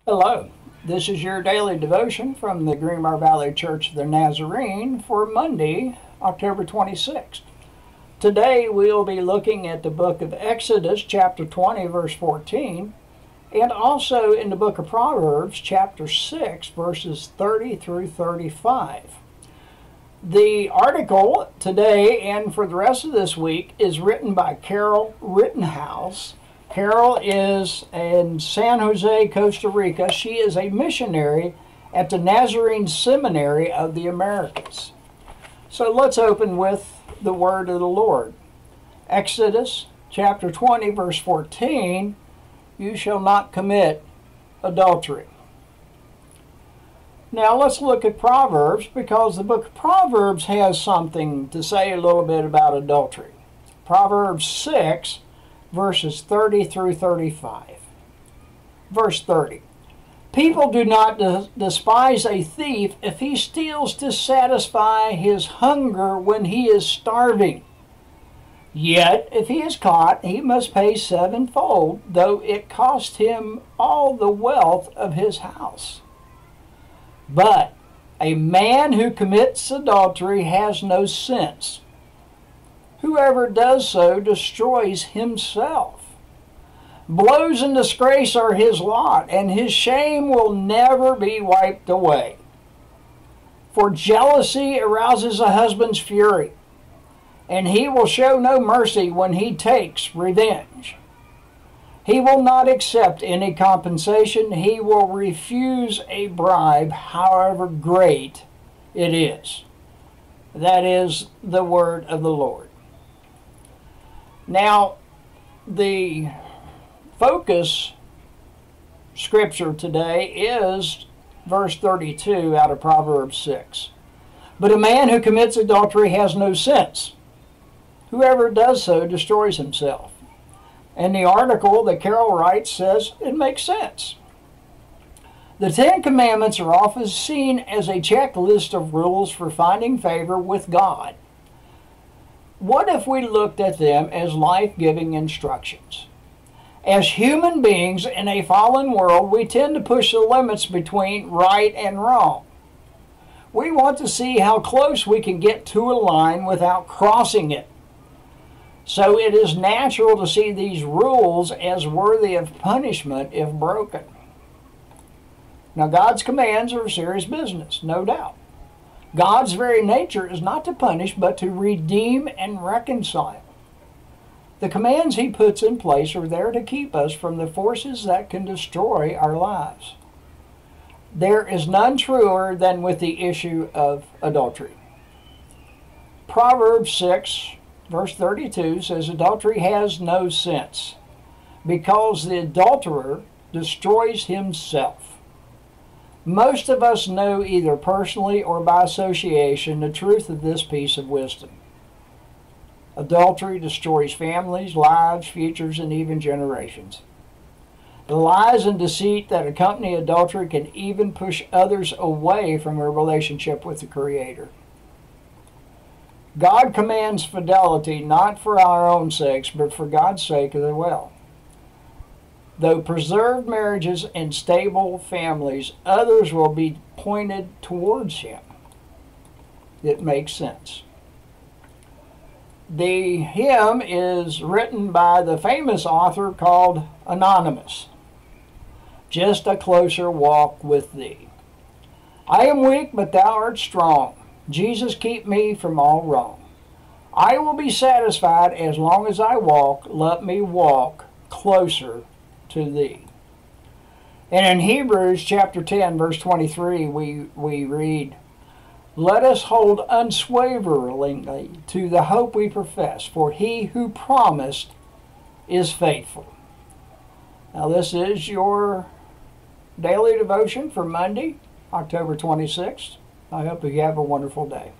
Hello, this is your daily devotion from the Greenbrier Valley Church of the Nazarene for Monday, October 26th. Today we'll be looking at the book of Exodus, chapter 20, verse 14, and also in the book of Proverbs, chapter 6, verses 30 through 35. The article today and for the rest of this week is written by Carol Rittenhouse. Carol is in San Jose, Costa Rica. She is a missionary at the Nazarene Seminary of the Americas. So let's open with the word of the Lord. Exodus chapter 20, verse 14, you shall not commit adultery. Now let's look at Proverbs, because the book of Proverbs has something to say a little bit about adultery. Proverbs 6, verses 30 through 35. Verse 30. People do not despise a thief if he steals to satisfy his hunger when he is starving. Yet, if he is caught, he must pay sevenfold, though it cost him all the wealth of his house. But a man who commits adultery has no sense. Whoever does so destroys himself. Blows and disgrace are his lot, and his shame will never be wiped away. For jealousy arouses a husband's fury, and he will show no mercy when he takes revenge. He will not accept any compensation. He will refuse a bribe, however great it is. That is the word of the Lord. Now, the focus scripture today is verse 32 out of Proverbs 6. But a man who commits adultery has no sense. Whoever does so destroys himself. And the article that Carol writes says it makes sense. The Ten Commandments are often seen as a checklist of rules for finding favor with God. What if we looked at them as life-giving instructions? As human beings in a fallen world, we tend to push the limits between right and wrong. We want to see how close we can get to a line without crossing it. So it is natural to see these rules as worthy of punishment if broken. Now, God's commands are serious business, no doubt. God's very nature is not to punish, but to redeem and reconcile. The commands he puts in place are there to keep us from the forces that can destroy our lives. There is none truer than with the issue of adultery. Proverbs 6, verse 32 says, adultery has no sense, because the adulterer destroys himself. Most of us know either personally or by association the truth of this piece of wisdom. Adultery destroys families, lives, futures, and even generations. The lies and deceit that accompany adultery can even push others away from a relationship with the Creator. God commands fidelity not for our own sakes, but for God's sake as well. Though preserved marriages and stable families, others will be pointed towards him. It makes sense. The hymn is written by the famous author called Anonymous. Just a closer walk with thee. I am weak, but thou art strong. Jesus, keep me from all wrong. I will be satisfied as long as I walk. Let me walk closer to thee. And in Hebrews chapter 10, verse 23, we read, let us hold unswaveringly to the hope we profess, for he who promised is faithful. Now this is your daily devotion for Monday, October 26th. I hope you have a wonderful day.